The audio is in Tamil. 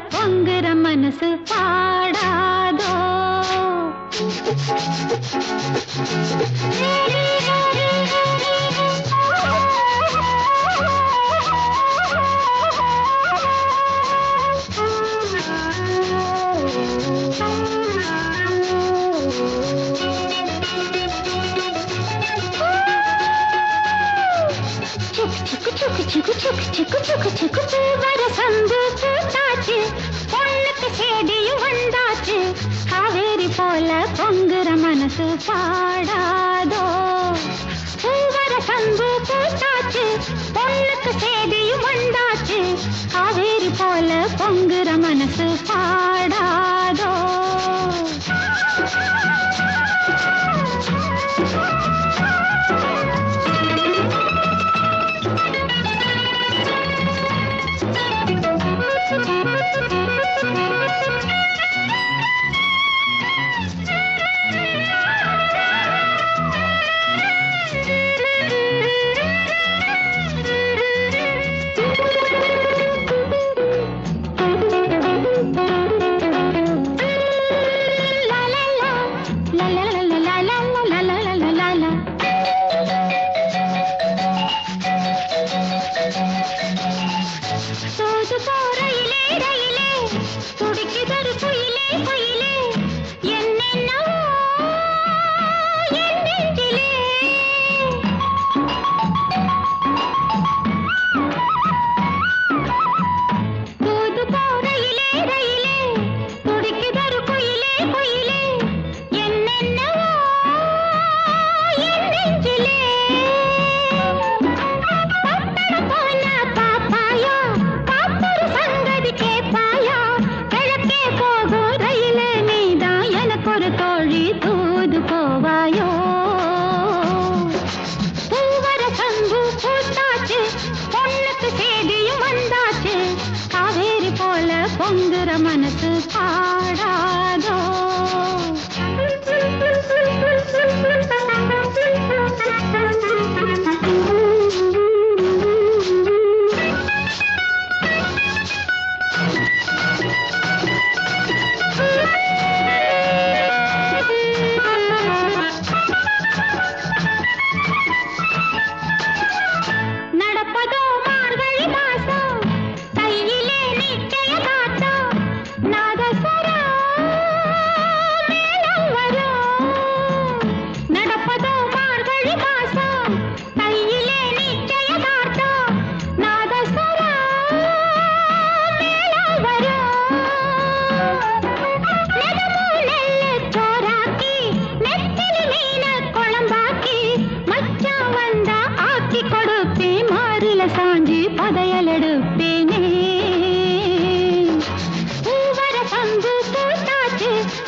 பொங்குற மனசு பாடாதோ வரசந்து பூத்தாச்சு பொண்ணுக்கு சேடியும் வந்தாச்சு காவேரி போல பொங்குற மனசு பாடாதோ பூவரசந்து பூத்தாச்சு பொண்ணுக்கு சேடியும் வந்தாச்சு காவேரி போல பொங்குற மனசு பாடாதோ பொங்குற மனசு பாடாதோ நடப்பதோ மார்கழி மாசம் கையிலே நிச்சய காட்டம் நாதஸ்வரம் மேளம் வரும் நடப்பதோ மார்கழி மாசம் கையிலே நிச்சய காட்டம் நாதஸ்வரம் மேளம் வரும் நெடுமூ நெல்லு சோறாக்கி நெத்திலி மீன குழம்பாக்கி மச்சான் வந்தா ஆக்கி கொடுப்பேன் மாறில சாஞ்சி பதையல் எடுப்பேனே